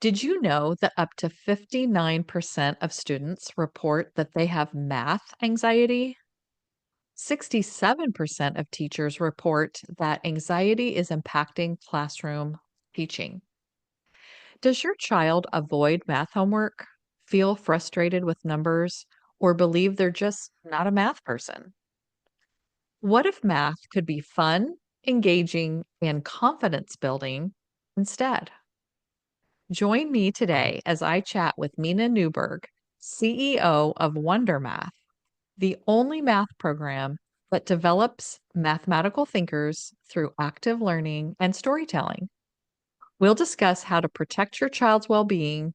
Did you know that up to 59% of students report that they have math anxiety? 67% of teachers report that anxiety is impacting classroom teaching. Does your child avoid math homework, feel frustrated with numbers, or believe they're just not a math person? What if math could be fun, engaging, and confidence building instead? Join me today as I chat with Mina Neuberg, CEO of Wonder Math, the only math program that develops mathematical thinkers through active learning and storytelling. We'll discuss how to protect your child's well being,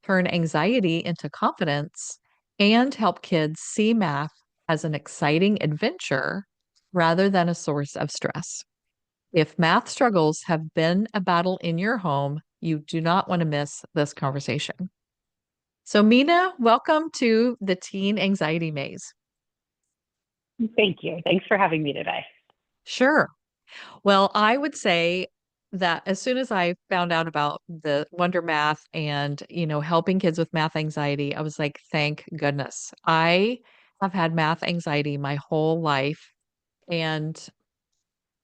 turn anxiety into confidence, and help kids see math as an exciting adventure rather than a source of stress. If math struggles have been a battle in your home, you do not want to miss this conversation. So, Mina, welcome to the Teen Anxiety Maze. Thank you. Thanks for having me today. Sure. Well, I would say that as soon as I found out about the Wonder Math and, helping kids with math anxiety, I was like, thank goodness. I have had math anxiety my whole life. And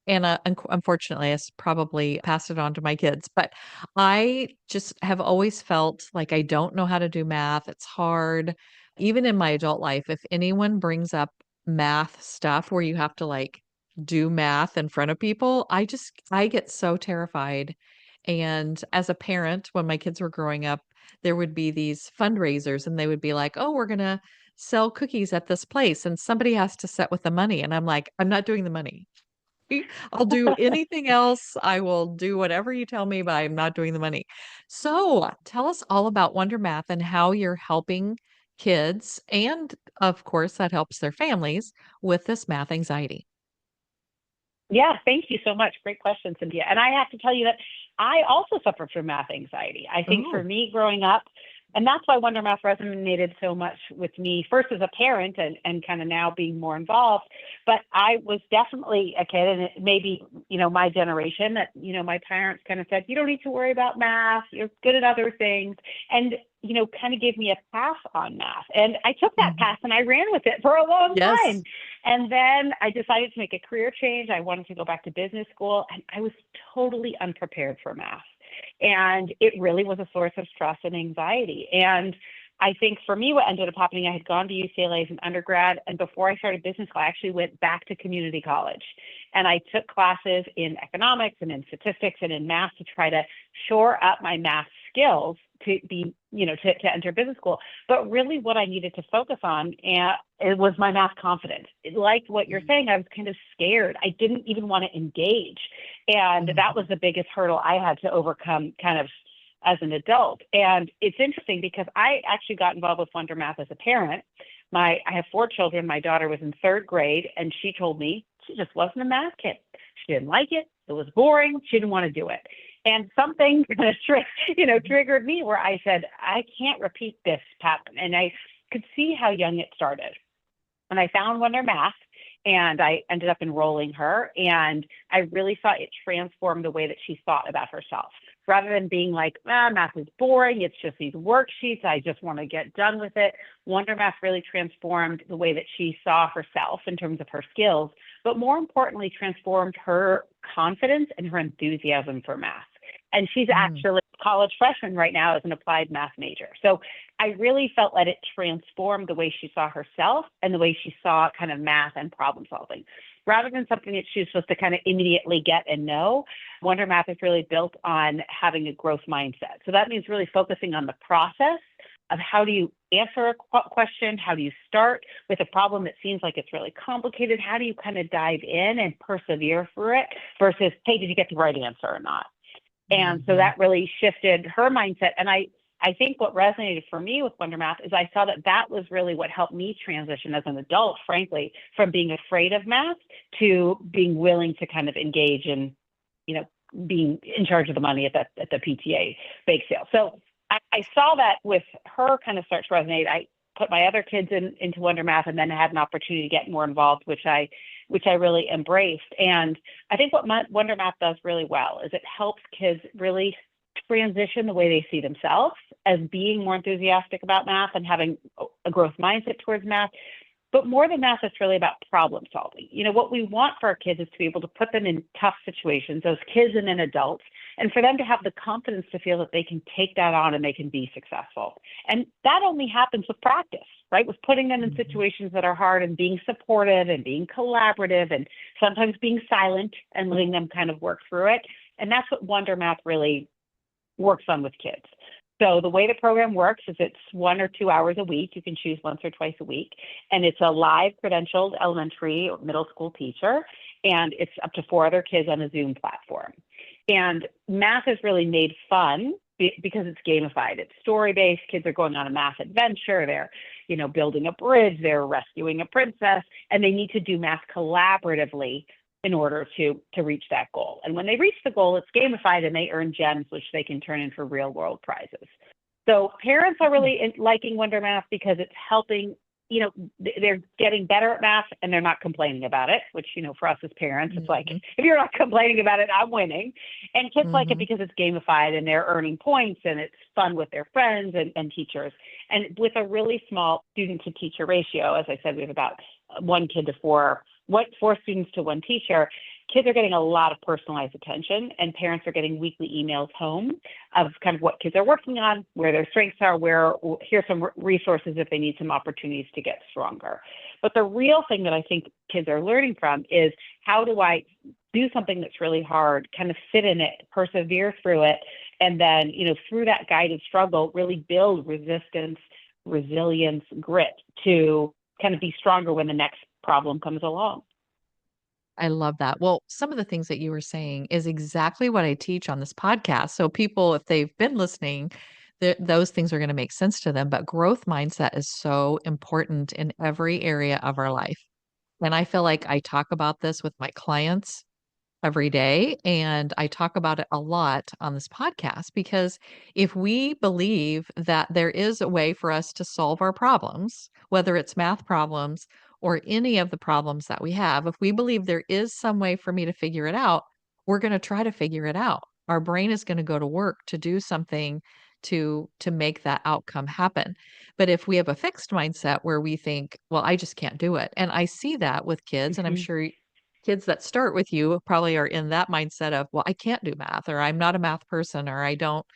unfortunately, probably passed it on to my kids, but I just have always felt like I don't know how to do math. It's hard. Even in my adult life, if anyone brings up math stuff where you have to like do math in front of people, I get so terrified. And as a parent, when my kids were growing up, there would be these fundraisers and they would be like, "Oh, we're going to sell cookies at this place and somebody has to set with the money." And I'm like, "I'm not doing the money. I'll do anything else. I will do whatever you tell me, but I'm not doing the money." So tell us all about Wonder Math and how you're helping kids. And of course, that helps their families with this math anxiety. Yeah, thank you so much. Great question, Cynthia. And I have to tell you that I also suffered from math anxiety. I think for Oh, me growing up, and that's why Wonder Math resonated so much with me, first as a parent and kind of now being more involved. But I was definitely a kid, and it maybe, my generation that, my parents kind of said, you don't need to worry about math. You're good at other things. And kind of gave me a pass on math. And I took that mhm. pass and I ran with it for a long time. Yes. And then I decided to make a career change. I wanted to go back to business school, and I was totally unprepared for math. And it really was a source of stress and anxiety. And I think for me, what ended up happening, I had gone to UCLA as an undergrad. And before I started business school, I actually went back to community college. And I took classes in economics and in statistics and in math to try to shore up my math skills to be, to enter business school. But really what I needed to focus on it was my math confidence. Like what you're Mm, saying, I was kind of scared. I didn't even want to engage. And that was mhm. the biggest hurdle I had to overcome kind of as an adult. And it's interesting because I actually got involved with Wonder Math as a parent. I have four children. My daughter was in third grade, and she told me she just wasn't a math kid. She didn't like it. It was boring. She didn't want to do it. And something kind of triggered me where I said, I can't repeat this pattern. And I could see how young it started. And I found Wonder Math and I ended up enrolling her. And I really saw it transform the way that she thought about herself. Rather than being like, math is boring, it's just these worksheets, I just want to get done with it. Wonder Math really transformed the way that she saw herself in terms of her skills, but more importantly, transformed her confidence and her enthusiasm for math. And she's Mm, actually a college freshman right now as an applied math major. So I really felt that it transformed the way she saw herself and the way she saw kind of math and problem solving. Rather than something that she was supposed to kind of immediately get and know, Wonder Math is really built on having a growth mindset. So that means really focusing on the process of how do you answer a question? How do you start with a problem that seems like it's really complicated? How do you kind of dive in and persevere through it versus, hey, did you get the right answer or not? And so mhm. that really shifted her mindset. And I think what resonated for me with Wonder Math is I saw that that was really what helped me transition as an adult, frankly, from being afraid of math to being willing to kind of engage in, you know, being in charge of the money at the PTA bake sale. So I saw that with her kind of start to resonate. I put my other kids into Wonder Math and then had an opportunity to get more involved, which I really embraced. And I think what Wonder Math does really well is it helps kids really transition the way they see themselves as being more enthusiastic about math and having a growth mindset towards math. But more than math, it's really about problem solving. What we want for our kids is to be able to put them in tough situations, those kids and then adults, and for them to have the confidence to feel that they can take that on and they can be successful. And that only happens with practice, right? With putting them in situations that are hard and being supportive and being collaborative and sometimes being silent and letting them kind of work through it. And that's what Wonder Math really works on with kids. So the way the program works is it's 1 or 2 hours a week. You can choose once or twice a week. And it's a live credentialed elementary or middle school teacher. And it's up to 4 other kids on a Zoom platform. And math is really made fun because it's gamified. It's story-based. Kids are going on a math adventure. They're, building a bridge. They're rescuing a princess. And they need to do math collaboratively in order to reach that goal. And when they reach the goal, it's gamified and they earn gems, which they can turn in for real world prizes. So parents are really liking Wonder Math because it's helping, they're getting better at math and they're not complaining about it, which, for us as parents, it's like, if you're not complaining about it, I'm winning. And kids like it because it's gamified and they're earning points and it's fun with their friends and teachers. And with a really small student to teacher ratio, as I said, we have about 1 kid to 4 students to 1 teacher. Kids are getting a lot of personalized attention, and parents are getting weekly emails home of kind of what kids are working on, where their strengths are, here's some resources if they need some opportunities to get stronger. But the real thing that I think kids are learning from is, how do I do something that's really hard, kind of sit in it, persevere through it, and then, through that guided struggle, really build resistance, resilience, grit to kind of be stronger when the next problem comes along. I love that. Well, some of the things that you were saying is exactly what I teach on this podcast. So people, if they've been listening, those things are going to make sense to them. But growth mindset is so important in every area of our life. And I feel like I talk about this with my clients every day, and I talk about it a lot on this podcast because if we believe that there is a way for us to solve our problems, whether it's math problems or any of the problems that we have, if we believe there is some way for me to figure it out, we're going to try to figure it out. Our brain is going to go to work to do something to make that outcome happen. But if we have a fixed mindset where we think, well, I just can't do it. And I see that with kids, and I'm Mhm. sure kids that start with you probably are in that mindset of, well, I can't do math, or I'm not a math person, or I don't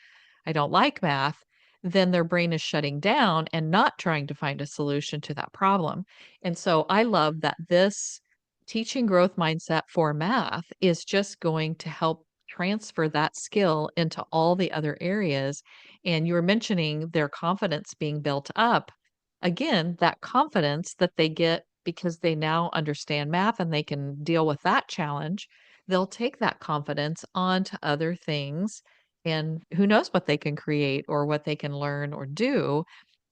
like math. Then their brain is shutting down and not trying to find a solution to that problem. And so I love that this teaching growth mindset for math is just going to help transfer that skill into all the other areas. And you were mentioning their confidence being built up. Again, that confidence that they get because they now understand math and they can deal with that challenge, they'll take that confidence on to other things, and who knows what they can create or what they can learn or do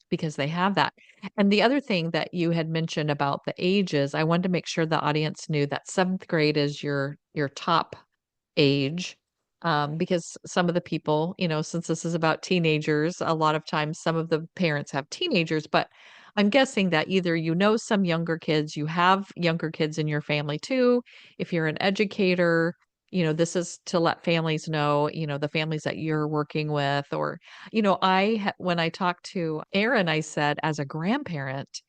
because they have that. And the other thing that you had mentioned about the ages, I wanted to make sure the audience knew that 7th grade is your top age, because some of the people, since this is about teenagers, a lot of times some of the parents have teenagers, but I'm guessing that either some younger kids, you have younger kids in your family too. If you're an educator, this is to let families know, the families that you're working with, or, when I talked to Aaron, I said, as a grandparent,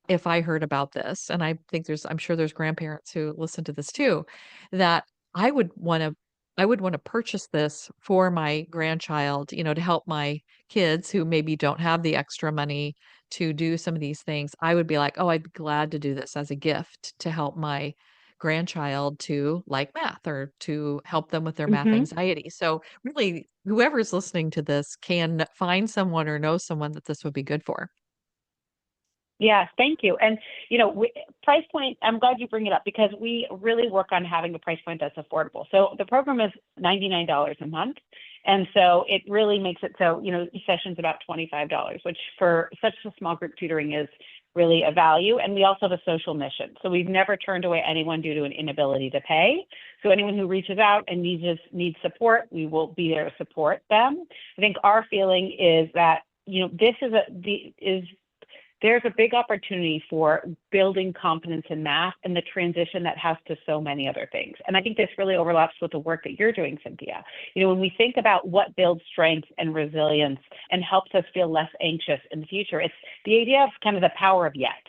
if I heard about this, and I'm sure there's grandparents who listen to this too, that I would want to I would wanna purchase this for my grandchild, to help my kids who maybe don't have the extra money to do some of these things. I would be like, "Oh, I'd be glad to do this as a gift to help my grandchild to like math or to help them with their math Mhm. anxiety." So, really, whoever's listening to this can find someone or know someone that this would be good for. Yeah, thank you. And, price point, I'm glad you bring it up because we really work on having a price point that's affordable. So the program is $99 a month. And so it really makes it so, each session's about $25, which for such a small group tutoring is really a value. And we also have a social mission. So we've never turned away anyone due to an inability to pay. So anyone who reaches out and needs support, we will be there to support them. I think our feeling is that, this is there's a big opportunity for building confidence in math and the transition that has to so many other things. And I think this really overlaps with the work that you're doing, Cynthia. When we think about what builds strength and resilience and helps us feel less anxious in the future, it's the idea of kind of the power of yet.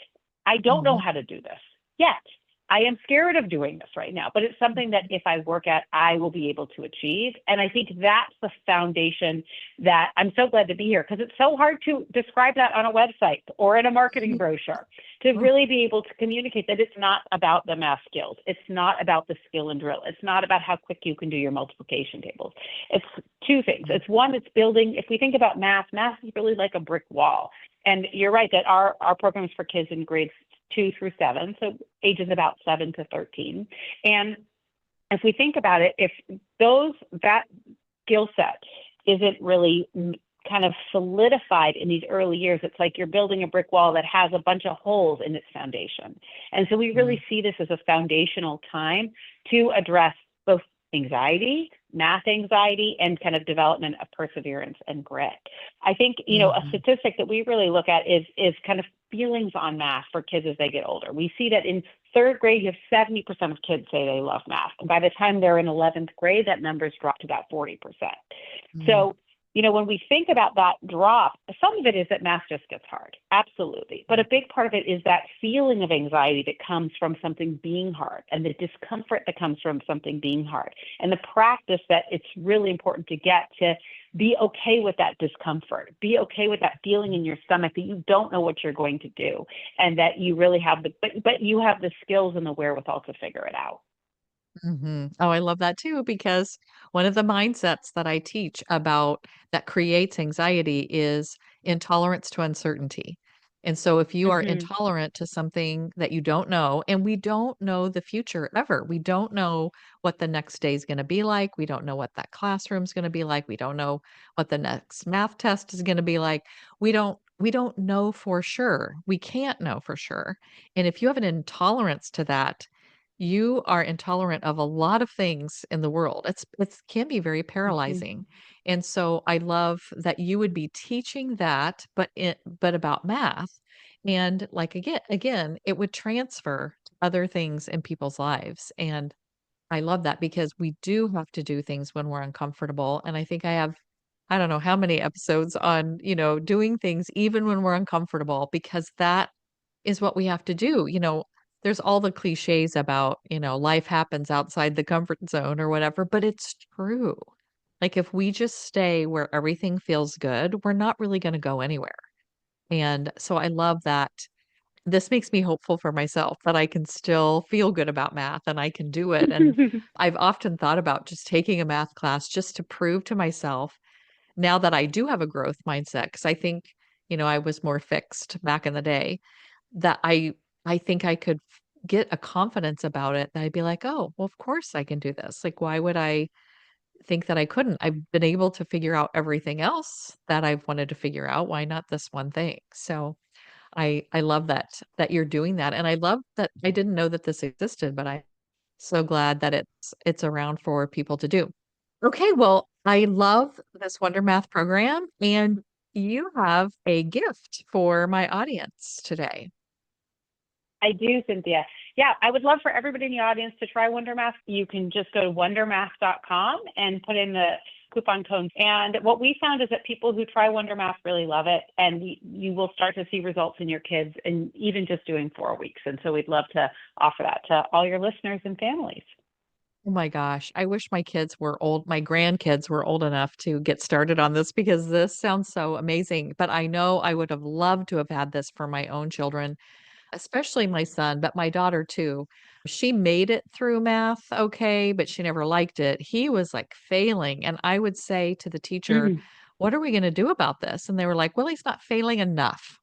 I don't know Mhm. how to do this yet. I am scared of doing this right now, but it's something that if I work at, I will be able to achieve. And I think that's the foundation that I'm so glad to be here, because it's so hard to describe that on a website or in a marketing brochure, to Oh, really be able to communicate that it's not about the math skills. It's not about the skill and drill. It's not about how quick you can do your multiplication tables. It's two things. It's one, it's building. If we think about math, math is really like a brick wall. And you're right that our programs for kids in grades 2 through 7, so ages about 7 to 13. And if we think about it, if that skill set isn't really kind of solidified in these early years, it's like you're building a brick wall that has a bunch of holes in its foundation. And so we really see this as a foundational time to address both anxiety, math anxiety, and kind of development of perseverance and grit. I think, a mhm. statistic that we really look at is kind of feelings on math for kids as they get older. We see that in third grade, you have 70% of kids say they love math. And by the time they're in 11th grade, that number's dropped to about 40%. Mm. So, when we think about that drop, some of it is that math just gets hard. Absolutely. But a big part of it is that feeling of anxiety that comes from something being hard, and the discomfort that comes from something being hard, and the practice that it's really important to get to be okay with that discomfort, be okay with that feeling in your stomach that you don't know what you're going to do, and that you really have but you have the skills and the wherewithal to figure it out. Mhm. Oh, I love that too, because one of the mindsets that I teach about that creates anxiety is intolerance to uncertainty. And so if you are Mm-hmm. intolerant to something that you don't know, and we don't know the future ever. We don't know what the next day is going to be like. We don't know what that classroom is going to be like. We don't know what the next math test is going to be like. We don't know for sure. We can't know for sure. And if you have an intolerance to that, you are intolerant of a lot of things in the world. It can be very Mm-hmm. paralyzing. And so I love that you would be teaching that, but about math. And like again, it would transfer to other things in people's lives. And I love that because we do have to do things when we're uncomfortable. And I think I don't know how many episodes on, doing things even when we're uncomfortable, because that is what we have to do. There's all the cliches about, life happens outside the comfort zone or whatever, but it's true. Like if we just stay where everything feels good, we're not really going to go anywhere. And so I love that. This makes me hopeful for myself that I can still feel good about math and I can do it. And I've often thought about just taking a math class just to prove to myself now that I do have a growth mindset, because I think, I was more fixed back in the day, that I think I could get a confidence about it that I'd be like, "Oh, well, of course I can do this. Like, why would I think that I couldn't? I've been able to figure out everything else that I've wanted to figure out. Why not this one thing?" So I love that you're doing that, and I love that I didn't know that this existed, but I'm so glad that it's around for people to do. Okay, well, I love this Wonder Math program, and you have a gift for my audience today. I do, Cynthia. Yeah, I would love for everybody in the audience to try Wonder Math. You can just go to wondermath.com and put in the coupon code. And what we found is that people who try Wonder Math really love it, and you will start to see results in your kids, and even just doing 4 weeks. And so we'd love to offer that to all your listeners and families. Oh my gosh, I wish my grandkids were old enough to get started on this because this sounds so amazing, but I know I would have loved to have had this for my own children, especially my son, but my daughter too. She made it through math okay, but she never liked it. He was, like, failing, and I would say to the teacher, Mm, "What are we gonna do about this?" And they were like, "Well, he's not failing enough,"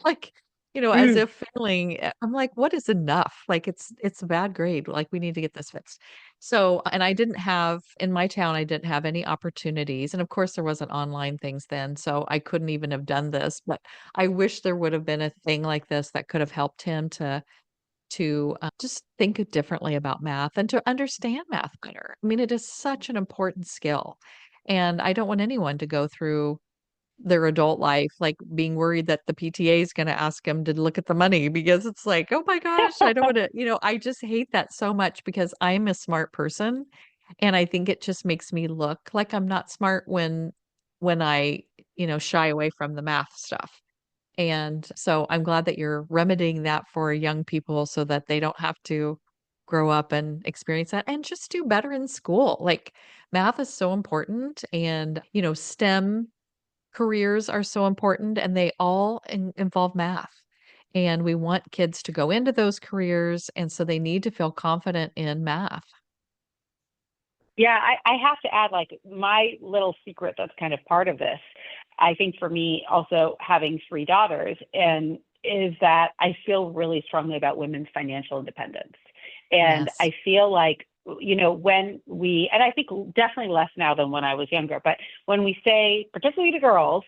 like, as mm. if failing I'm like, "What is enough?" Like, it's a bad grade, like, we need to get this fixed. So and I didn't have in my town, I didn't have any opportunities, and of course, there wasn't online things then, so I couldn't even have done this, but I wish there would have been a thing like this that could have helped him to just think differently about math and to understand math better. I mean, it is such an important skill, and I don't want anyone to go through, their adult life, like being worried that the PTA is going to ask them to look at the money because it's like, oh my gosh, I don't want to, I just hate that so much because I'm a smart person. And I think it just makes me look like I'm not smart when I, shy away from the math stuff. And so I'm glad that you're remedying that for young people so that they don't have to grow up and experience that and just do better in school. Like math is so important and, STEM careers are so important and they all involve math. And we want kids to go into those careers. And so they need to feel confident in math. Yeah, I have to add, like, my little secret that's kind of part of this. I think for me, also having three daughters, and is that I feel really strongly about women's financial independence. And Yes. I feel like, when and I think definitely less now than when I was younger, but when we say, particularly to girls,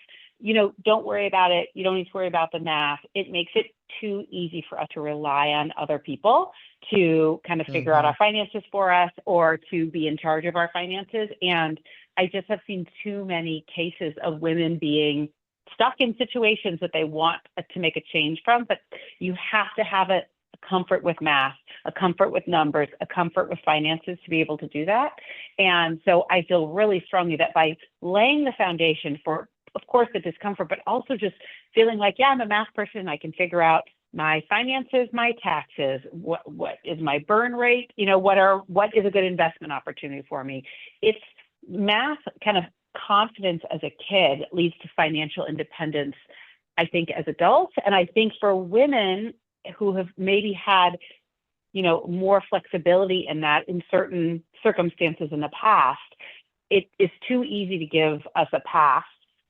don't worry about it, you don't need to worry about the math, it makes it too easy for us to rely on other people to kind of figure out Hmm. our finances for us or to be in charge of our finances. And I just have seen too many cases of women being stuck in situations that they want to make a change from, but you have to have a comfort with math, a comfort with numbers, a comfort with finances to be able to do that. And so I feel really strongly that by laying the foundation for, of course, the discomfort, but also just feeling like, yeah, I'm a math person, I can figure out my finances, my taxes, what is my burn rate, what is a good investment opportunity for me. It's math kind of confidence as a kid leads to financial independence, I think, as adults. And I think for women who have maybe had, more flexibility in that in certain circumstances in the past, it is too easy to give us a pass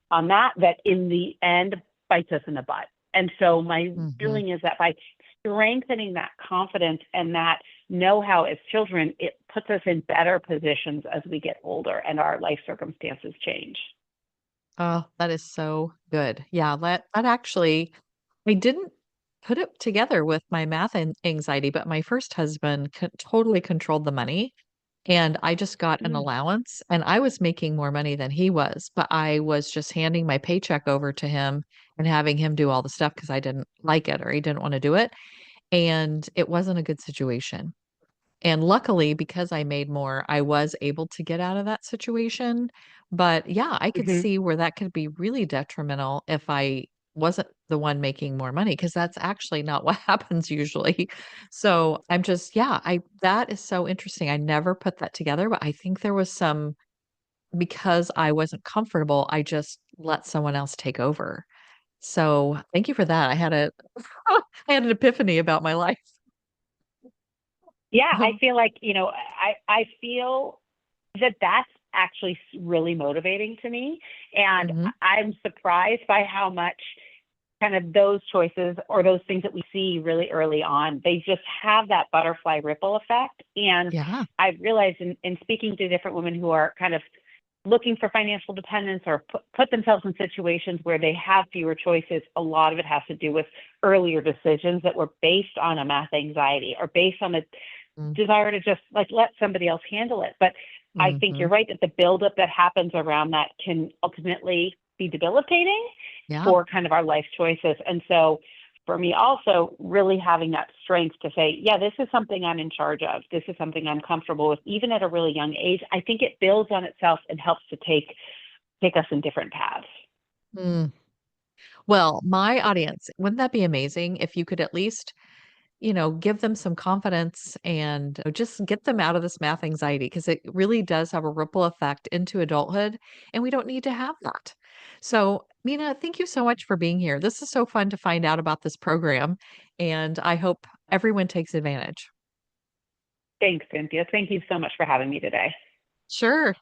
on that in the end bites us in the butt. And so my Hmm. feeling is that by strengthening that confidence and that know-how as children, it puts us in better positions as we get older and our life circumstances change. Oh, that is so good. Yeah, that actually I didn't put it together with my math anxiety, but my first husband totally controlled the money. And I just got an Mm. allowance and I was making more money than he was, but I was just handing my paycheck over to him and having him do all the stuff because I didn't like it or he didn't want to do it. And it wasn't a good situation. And luckily, because I made more, I was able to get out of that situation. But yeah, I could Hmm. see where that could be really detrimental if I wasn't the one making more money, because that's actually not what happens usually. So I'm just, yeah, that is so interesting. I never put that together, but I think there was some because I wasn't comfortable, I just let someone else take over. So thank you for that. I had an epiphany about my life. Yeah, I feel like, I feel that that's actually really motivating to me. And Mhm. I'm surprised by how much kind of those choices or those things that we see really early on, they just have that butterfly ripple effect. And Yeah. I've realized in speaking to different women who are kind of looking for financial dependence or put themselves in situations where they have fewer choices, a lot of it has to do with earlier decisions that were based on a math anxiety or based on a Mm. desire to just like let somebody else handle it. But I think you're Mhm. right that the buildup that happens around that can ultimately be debilitating Yeah. for kind of our life choices. And so for me also really having that strength to say, yeah, this is something I'm in charge of. This is something I'm comfortable with, even at a really young age. I think it builds on itself and helps to take us in different paths. Mm. Well, my audience, wouldn't that be amazing if you could at least, give them some confidence and just get them out of this math anxiety because it really does have a ripple effect into adulthood, and we don't need to have that. So, Mina, thank you so much for being here. This is so fun to find out about this program, and I hope everyone takes advantage. Thanks, Cynthia. Thank you so much for having me today. Sure.